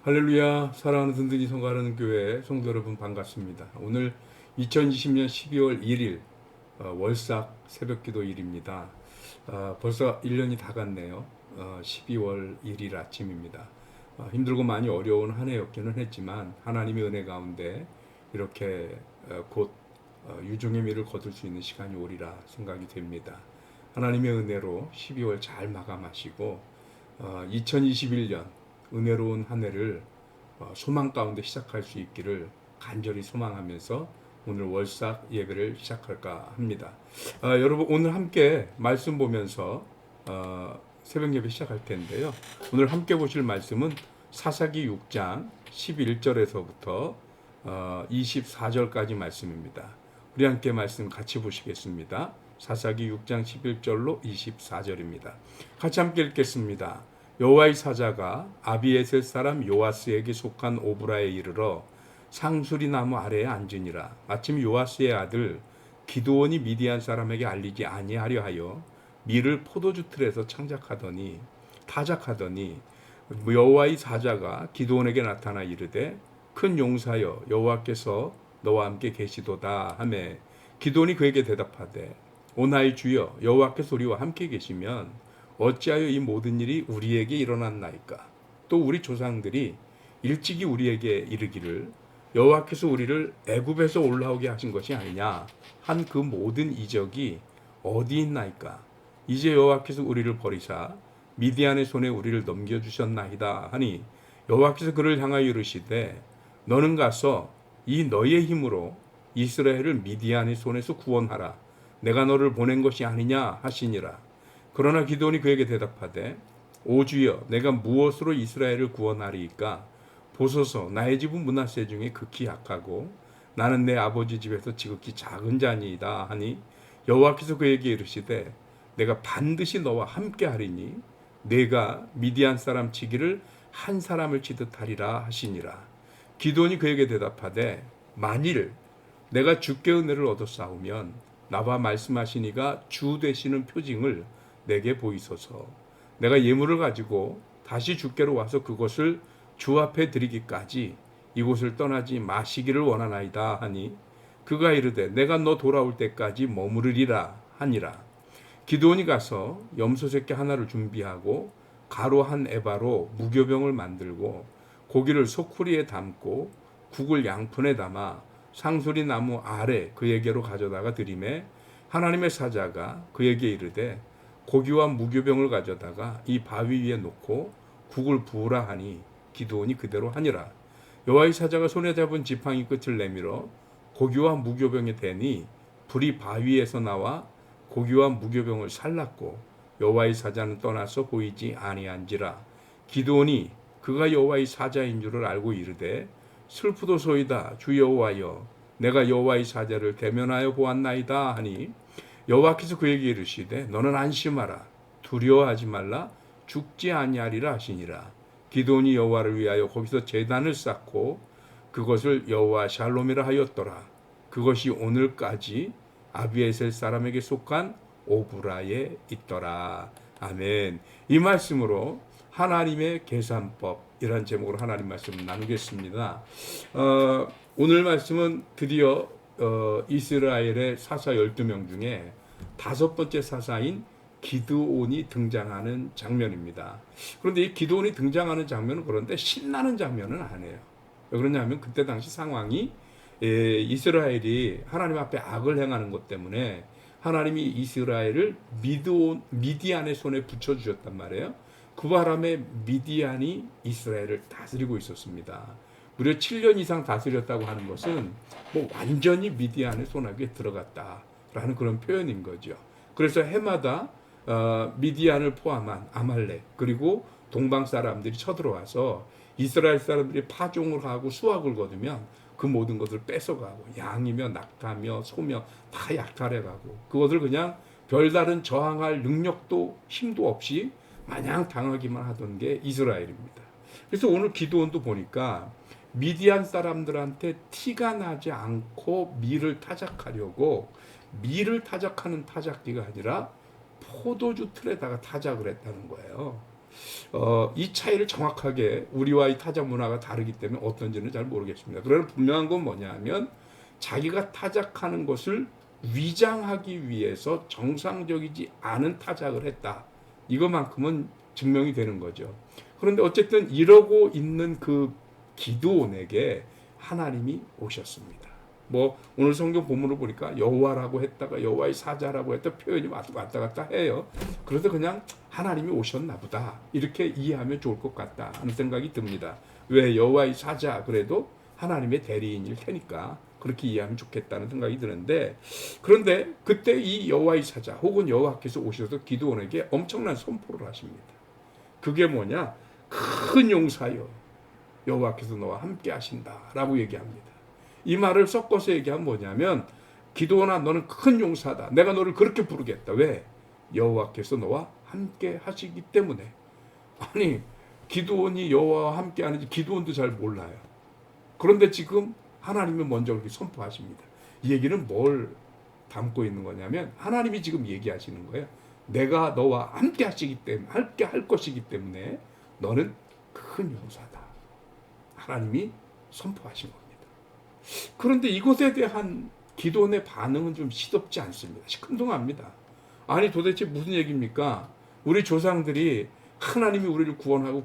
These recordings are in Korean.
할렐루야. 사랑하는 든든히 성가하는 교회 성도 여러분 반갑습니다. 오늘 2020년 12월 1일 월삭 새벽기도일입니다. 벌써 1년이 다 갔네요. 12월 1일 아침입니다. 힘들고 많이 어려운 한 해였기는 했지만 하나님의 은혜 가운데 이렇게 곧 유종의 미를 거둘 수 있는 시간이 오리라 생각이 됩니다. 하나님의 은혜로 12월 잘 마감하시고 2021년 은혜로운 한 해를 소망 가운데 시작할 수 있기를 간절히 소망하면서 오늘 월삭 예배를 시작할까 합니다. 여러분 오늘 함께 말씀 보면서 새벽 예배 시작할 텐데요. 오늘 함께 보실 말씀은 사사기 6장 11절에서부터 24절까지 말씀입니다. 우리 함께 말씀 같이 보시겠습니다. 사사기 6장 11절로 24절입니다. 같이 함께 읽겠습니다. 여호와의 사자가 아비에셀 사람 요아스에게 속한 오브라에 이르러 상수리 나무 아래에 앉으니라. 마침 요아스의 아들 기드온이 미디안 사람에게 알리지 아니하려 하여 밀을 포도주 틀에서 타작하더니 여호와의 사자가 기드온에게 나타나 이르되 큰 용사여 여호와께서 너와 함께 계시도다 하매 기드온이 그에게 대답하되 오나이 주여 여호와께서 우리와 함께 계시면 어찌하여 이 모든 일이 우리에게 일어났나이까? 또 우리 조상들이 일찍이 우리에게 이르기를 여호와께서 우리를 애굽에서 올라오게 하신 것이 아니냐 한 그 모든 이적이 어디 있나이까? 이제 여호와께서 우리를 버리사 미디안의 손에 우리를 넘겨주셨나이다 하니 여호와께서 그를 향하여 이르시되 너는 가서 이 너의 힘으로 이스라엘을 미디안의 손에서 구원하라. 내가 너를 보낸 것이 아니냐 하시니라. 그러나 기드온이 그에게 대답하되 오 주여 내가 무엇으로 이스라엘을 구원하리이까? 보소서 나의 집은 므낫세 중에 극히 약하고 나는 내 아버지 집에서 지극히 작은 자니이다 하니 여호와께서 그에게 이르시되 내가 반드시 너와 함께 하리니 내가 미디안 사람 치기를 한 사람을 치듯 하리라 하시니라. 기드온이 그에게 대답하되 만일 내가 주께 은혜를 얻어 싸우면 나와 말씀하시니가 주 되시는 표징을 내게 보이소서. 내가 예물을 가지고 다시 주께로 와서 그것을 주 앞에 드리기까지 이곳을 떠나지 마시기를 원하나이다 하니 그가 이르되 내가 너 돌아올 때까지 머무르리라 하니라. 기드온이 가서 염소 새끼 하나를 준비하고 가루 한 에바로 무교병을 만들고 고기를 소쿠리에 담고 국을 양푼에 담아 상수리 나무 아래 그에게로 가져다가 드리매 하나님의 사자가 그에게 이르되 고기와 무교병을 가져다가 이 바위 위에 놓고 국을 부으라 하니 기드온이 그대로 하니라. 여호와의 사자가 손에 잡은 지팡이 끝을 내밀어 고기와 무교병에 대니 불이 바위에서 나와 고기와 무교병을 살랐고 여호와의 사자는 떠나서 보이지 아니한지라. 기드온이 그가 여호와의 사자인 줄을 알고 이르되 슬프도소이다 주 여호와여 내가 여호와의 사자를 대면하여 보았나이다 하니 여호와께서 그에게 이르시되 너는 안심하라 두려워하지 말라 죽지 아니하리라 하시니라. 기드온이 여호와를 위하여 거기서 제단을 쌓고 그것을 여호와 샬롬이라 하였더라. 그것이 오늘까지 아비에셀 사람에게 속한 오브라에 있더라. 아멘. 이 말씀으로 하나님의 계산법이란 제목으로 하나님 말씀을 나누겠습니다. 오늘 말씀은 드디어 이스라엘의 사사 12명 중에 5번째 사사인 기드온이 등장하는 장면입니다. 그런데 이 기드온이 등장하는 장면은 그런데 신나는 장면은 아니에요. 왜 그러냐면 그때 당시 상황이 이스라엘이 하나님 앞에 악을 행하는 것 때문에 하나님이 이스라엘을 미디안의 손에 붙여주셨단 말이에요. 그 바람에 미디안이 이스라엘을 다스리고 있었습니다. 무려 7년 이상 다스렸다고 하는 것은 뭐 완전히 미디안의 손아귀에 들어갔다라는 그런 표현인 거죠. 그래서 해마다 미디안을 포함한 아말렉 그리고 동방 사람들이 쳐들어와서 이스라엘 사람들이 파종을 하고 수확을 거두면 그 모든 것을 뺏어가고 양이며 낙타며 소며 다 약탈해가고 그것을 그냥 별다른 저항할 능력도 힘도 없이 마냥 당하기만 하던 게 이스라엘입니다. 그래서 오늘 기드온도 보니까 미디안 사람들한테 티가 나지 않고 밀을 타작하려고 밀을 타작하는 타작기가 아니라 포도주 틀에다가 타작을 했다는 거예요. 이 차이를 정확하게 우리와 이 타작 문화가 다르기 때문에 어떤지는 잘 모르겠습니다. 그러나 분명한 건 뭐냐면 자기가 타작하는 것을 위장하기 위해서 정상적이지 않은 타작을 했다. 이것만큼은 증명이 되는 거죠. 그런데 어쨌든 이러고 있는 그 기드온에게 하나님이 오셨습니다. 뭐 오늘 성경 본문을 보니까 여호와라고 했다가 여호와의 사자라고 했다 표현이 왔다 갔다 해요. 그래서 그냥 하나님이 오셨나 보다 이렇게 이해하면 좋을 것 같다 하는 생각이 듭니다. 왜 여호와의 사자 그래도 하나님의 대리인일 테니까 그렇게 이해하면 좋겠다는 생각이 드는데, 그런데 그때 이 여호와의 사자 혹은 여호와께서 오셔서 기드온에게 엄청난 선포를 하십니다. 그게 뭐냐? 큰 용사여 여호와께서 너와 함께 하신다라고 얘기합니다. 이 말을 섞어서 얘기하면 뭐냐면 기드온아 너는 큰 용사다. 내가 너를 그렇게 부르겠다. 왜? 여호와께서 너와 함께 하시기 때문에. 아니 기드온이 여호와와 함께 하는지 기드온도 잘 몰라요. 그런데 지금 하나님이 먼저 그렇게 선포하십니다. 이 얘기는 뭘 담고 있는 거냐면 하나님이 지금 얘기하시는 거예요. 내가 너와 함께 하시기 때문에 함께 할 것이기 때문에 너는 큰 용사다. 하나님이 선포하신 겁니다. 그런데 이것에 대한 기도원의 반응은 좀 시덥지 않습니다. 시큰둥합니다. 아니 도대체 무슨 얘기입니까? 우리 조상들이 하나님이 우리를 구원하고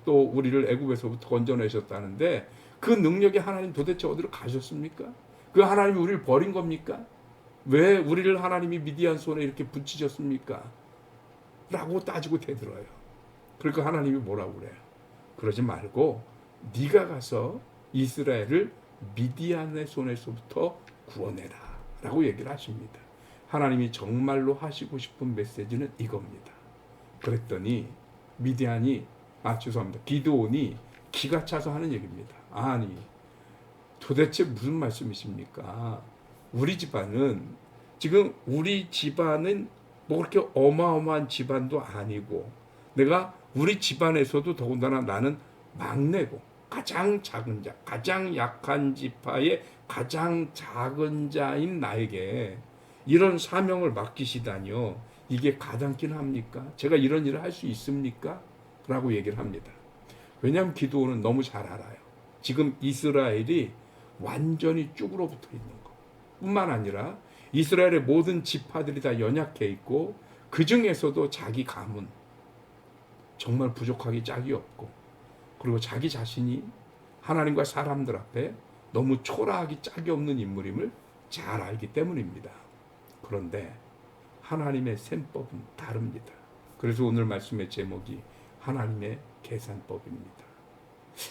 또 우리를 애굽에서부터 건져내셨다는데 그 능력이 하나님 도대체 어디로 가셨습니까? 그 하나님이 우리를 버린 겁니까? 왜 우리를 하나님이 미디안 손에 이렇게 붙이셨습니까? 라고 따지고 대들어요. 그러니까 하나님이 뭐라고 그래요? 그러지 말고 네가 가서 이스라엘을 미디안의 손에서부터 구원해라 라고 얘기를 하십니다. 하나님이 정말로 하시고 싶은 메시지는 이겁니다. 그랬더니 기드온이 기가 차서 하는 얘기입니다. 아니 도대체 무슨 말씀이십니까? 우리 집안은 뭐 그렇게 어마어마한 집안도 아니고 내가 우리 집안에서도 더군다나 나는 막내고 가장 작은 자, 가장 약한 지파의 가장 작은 자인 나에게 이런 사명을 맡기시다니요. 이게 가당키는 합니까? 제가 이런 일을 할 수 있습니까? 라고 얘기를 합니다. 왜냐하면 기드온은 너무 잘 알아요. 지금 이스라엘이 완전히 쭈그러붙어 있는 것 뿐만 아니라 이스라엘의 모든 지파들이 다 연약해 있고 그 중에서도 자기 가문 정말 부족하기 짝이 없고 그리고 자기 자신이 하나님과 사람들 앞에 너무 초라하기 짝이 없는 인물임을 잘 알기 때문입니다. 그런데 하나님의 셈법은 다릅니다. 그래서 오늘 말씀의 제목이 하나님의 계산법입니다.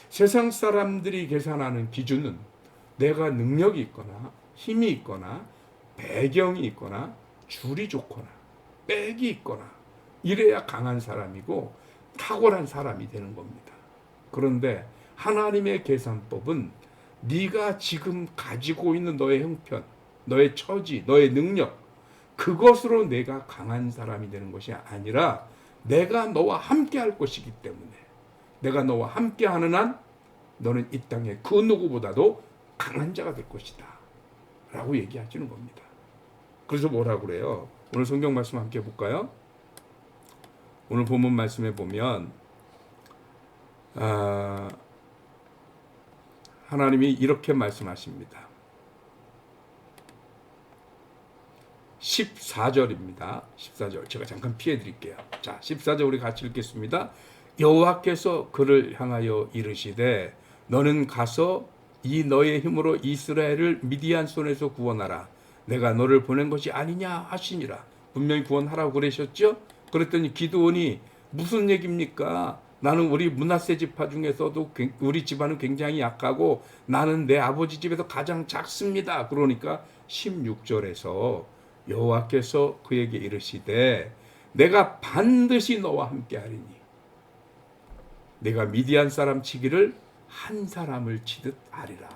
세상 사람들이 계산하는 기준은 내가 능력이 있거나 힘이 있거나 배경이 있거나 줄이 좋거나 빽이 있거나 이래야 강한 사람이고 탁월한 사람이 되는 겁니다. 그런데 하나님의 계산법은 네가 지금 가지고 있는 너의 형편, 너의 처지, 너의 능력 그것으로 내가 강한 사람이 되는 것이 아니라 내가 너와 함께 할 것이기 때문에 내가 너와 함께 하는 한 너는 이 땅에 그 누구보다도 강한 자가 될 것이다 라고 얘기하시는 겁니다. 그래서 뭐라고 그래요? 오늘 성경 말씀 함께 볼까요? 오늘 본문 말씀에 보면 하나님이 이렇게 말씀하십니다. 14절입니다. 14절 제가 잠깐 피해 드릴게요. 자, 14절 우리 같이 읽겠습니다. 여호와께서 그를 향하여 이르시되 너는 가서 이 너의 힘으로 이스라엘을 미디안 손에서 구원하라. 내가 너를 보낸 것이 아니냐 하시니라. 분명히 구원하라고 그러셨죠? 그랬더니 기드온이 무슨 얘기입니까? 나는 우리 므낫세 지파 중에서도 우리 집안은 굉장히 약하고 나는 내 아버지 집에서 가장 작습니다. 그러니까 16절에서 여호와께서 그에게 이르시되 내가 반드시 너와 함께 하리니 내가 미디안 사람 치기를 한 사람을 치듯 하리라.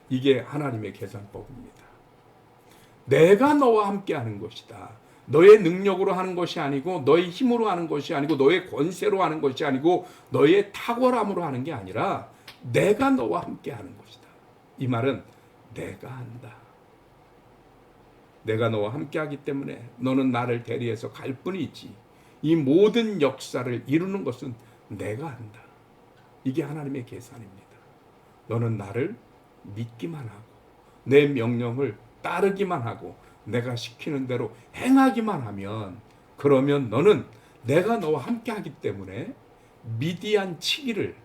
이게 하나님의 계산법입니다. 내가 너와 함께 하는 것이다. 너의 능력으로 하는 것이 아니고 너의 힘으로 하는 것이 아니고 너의 권세로 하는 것이 아니고 너의 탁월함으로 하는 게 아니라 내가 너와 함께 하는 것이다. 이 말은 내가 한다. 내가 너와 함께 하기 때문에 너는 나를 대리해서 갈 뿐이지 이 모든 역사를 이루는 것은 내가 한다. 이게 하나님의 계산입니다. 너는 나를 믿기만 하고 내 명령을 따르기만 하고 내가 시키는 대로 행하기만 하면, 그러면 너는 내가 너와 함께 하기 때문에 미디안 치기를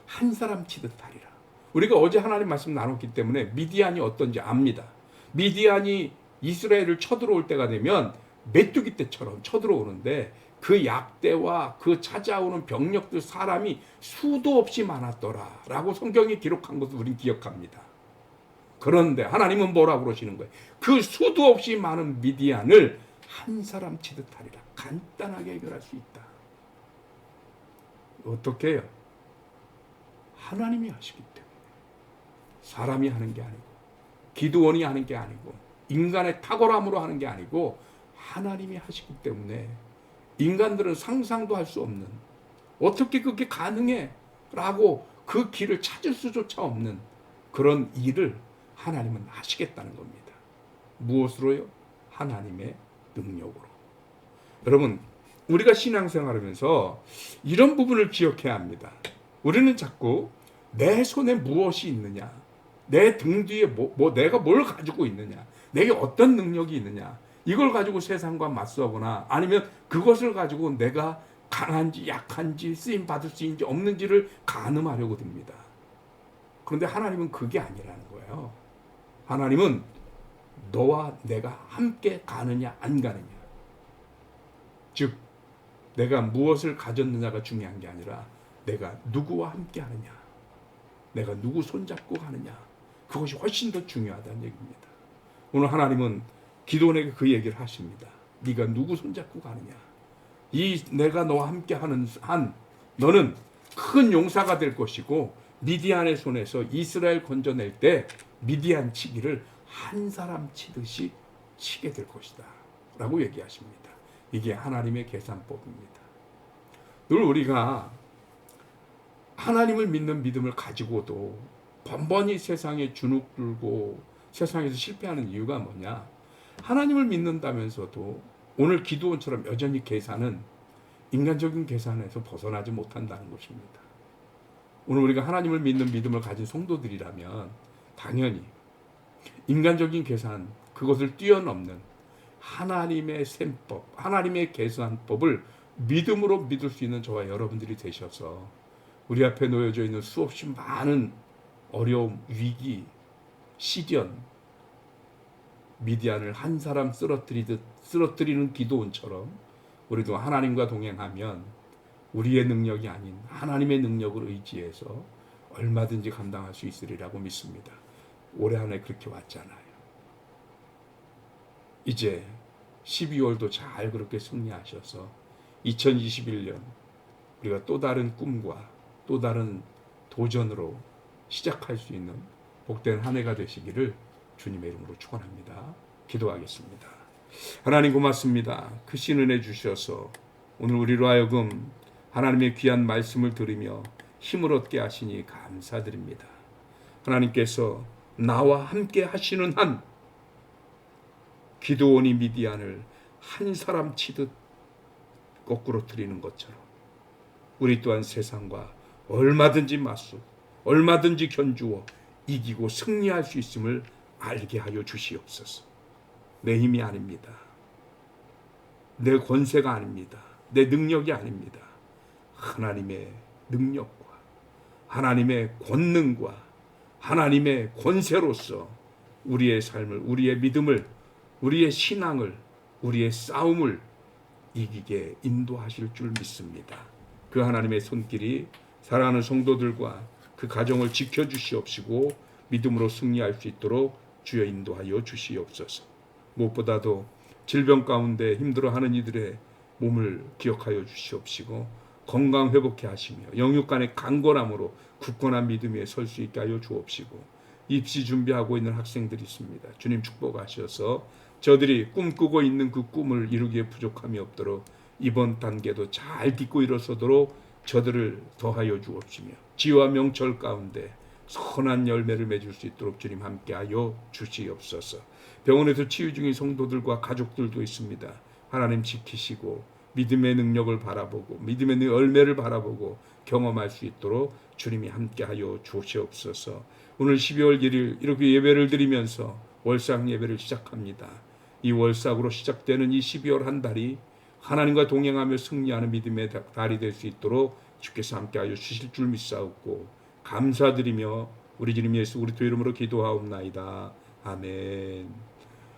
한 사람 치듯 하리라. 우리가 어제 하나님 말씀 나눴기 때문에 미디안이 어떤지 압니다. 미디안이 이스라엘을 쳐들어올 때가 되면 메뚜기 떼처럼 쳐들어오는데 그 약대와 그 찾아오는 병력들, 사람이 수도 없이 많았더라 라고 성경이 기록한 것을 우린 기억합니다. 그런데 하나님은 뭐라고 그러시는 거예요? 그 수도 없이 많은 미디안을 한 사람 치듯 하리라. 간단하게 해결할 수 있다. 어떻게 해요? 하나님이 하시기 때문에. 사람이 하는 게 아니고, 기드온이 하는 게 아니고, 인간의 탁월함으로 하는 게 아니고 하나님이 하시기 때문에 인간들은 상상도 할 수 없는, 어떻게 그게 가능해? 라고 그 길을 찾을 수조차 없는 그런 일을 하나님은 하시겠다는 겁니다. 무엇으로요? 하나님의 능력으로. 여러분, 우리가 신앙생활하면서 이런 부분을 기억해야 합니다. 우리는 자꾸 내 손에 무엇이 있느냐, 내 등 뒤에 내가 뭘 가지고 있느냐, 내게 어떤 능력이 있느냐, 이걸 가지고 세상과 맞서거나 아니면 그것을 가지고 내가 강한지 약한지 쓰임 받을 수 있는지 없는지를 가늠하려고 듭니다. 그런데 하나님은 그게 아니라는 거예요. 하나님은 너와 내가 함께 가느냐 안 가느냐, 즉 내가 무엇을 가졌느냐가 중요한 게 아니라 내가 누구와 함께 하느냐, 내가 누구 손잡고 가느냐, 그것이 훨씬 더 중요하다는 얘기입니다. 오늘 하나님은 기드온에게 그 얘기를 하십니다. 네가 누구 손잡고 가느냐, 이 내가 너와 함께 하는 한 너는 큰 용사가 될 것이고 미디안의 손에서 이스라엘 건져낼 때 미디안 치기를 한 사람 치듯이 치게 될 것이다 라고 얘기하십니다. 이게 하나님의 계산법입니다. 늘 우리가 하나님을 믿는 믿음을 가지고도 번번이 세상에 주눅 들고 세상에서 실패하는 이유가 뭐냐? 하나님을 믿는다면서도 오늘 기드온처럼 여전히 계산은 인간적인 계산에서 벗어나지 못한다는 것입니다. 오늘 우리가 하나님을 믿는 믿음을 가진 성도들이라면 당연히 인간적인 계산, 그것을 뛰어넘는 하나님의 셈법, 하나님의 계산법을 믿음으로 믿을 수 있는 저와 여러분들이 되셔서 우리 앞에 놓여져 있는 수없이 많은 어려움, 위기, 시련, 미디안을 한 사람 쓰러뜨리는 기드온처럼 우리도 하나님과 동행하면 우리의 능력이 아닌 하나님의 능력을 의지해서 얼마든지 감당할 수 있으리라고 믿습니다. 올해 한 해 그렇게 왔잖아요. 이제 12월도 잘 그렇게 승리하셔서 2021년 우리가 또 다른 꿈과 또 다른 도전으로 시작할 수 있는 복된 한 해가 되시기를 주님의 이름으로 축원합니다. 기도하겠습니다. 하나님 고맙습니다. 크신 은혜 주셔서 오늘 우리로 하여금 하나님의 귀한 말씀을 들으며 힘을 얻게 하시니 감사드립니다. 하나님께서 나와 함께 하시는 한 기드온이 미디안을 한 사람 치듯 거꾸로 들이는 것처럼 우리 또한 세상과 얼마든지 맞서 얼마든지 견주어 이기고 승리할 수 있음을 알게 하여 주시옵소서. 내 힘이 아닙니다. 내 권세가 아닙니다. 내 능력이 아닙니다. 하나님의 능력과 하나님의 권능과 하나님의 권세로서 우리의 삶을, 우리의 믿음을, 우리의 신앙을, 우리의 싸움을 이기게 인도하실 줄 믿습니다. 그 하나님의 손길이 사랑하는 성도들과 그 가정을 지켜주시옵시고 믿음으로 승리할 수 있도록 주여 인도하여 주시옵소서. 무엇보다도 질병 가운데 힘들어하는 이들의 몸을 기억하여 주시옵시고 건강 회복해 하시며 영육 간의 강건함으로 굳건한 믿음 위에 설 수 있게 하여 주옵시고 입시 준비하고 있는 학생들이 있습니다. 주님 축복하셔서 저들이 꿈꾸고 있는 그 꿈을 이루기에 부족함이 없도록 이번 단계도 잘 딛고 일어서도록 저들을 더하여 주옵시며 지와 명철 가운데 선한 열매를 맺을 수 있도록 주님 함께하여 주시옵소서. 병원에서 치유 중인 성도들과 가족들도 있습니다. 하나님 지키시고 믿음의 능력을 바라보고 믿음의 열매를 바라보고 경험할 수 있도록 주님이 함께하여 주시옵소서. 오늘 12월 1일 이렇게 예배를 드리면서 월삭 예배를 시작합니다. 이 월삭으로 시작되는 이 12월 한 달이 하나님과 동행하며 승리하는 믿음의 달이 될 수 있도록 주께서 함께하여 주실 줄 믿사옵고 감사드리며 우리 주님 예수 그리스도 이름으로 기도하옵나이다. 아멘.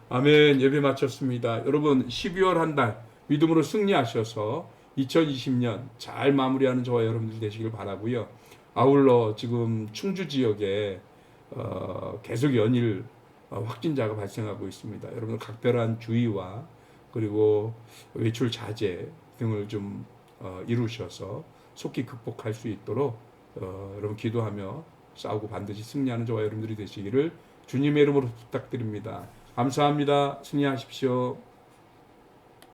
아멘. 예배 마쳤습니다. 여러분 12월 한 달 믿음으로 승리하셔서 2020년 잘 마무리하는 저와 여러분들 되시길 바라고요. 아울러 지금 충주 지역에 계속 연일 확진자가 발생하고 있습니다. 여러분 각별한 주의와 그리고 외출 자제 등을 좀 이루셔서 속히 극복할 수 있도록 여러분 기도하며 싸우고 반드시 승리하는 저와 여러분들이 되시기를 주님의 이름으로 부탁드립니다. 감사합니다. 승리하십시오.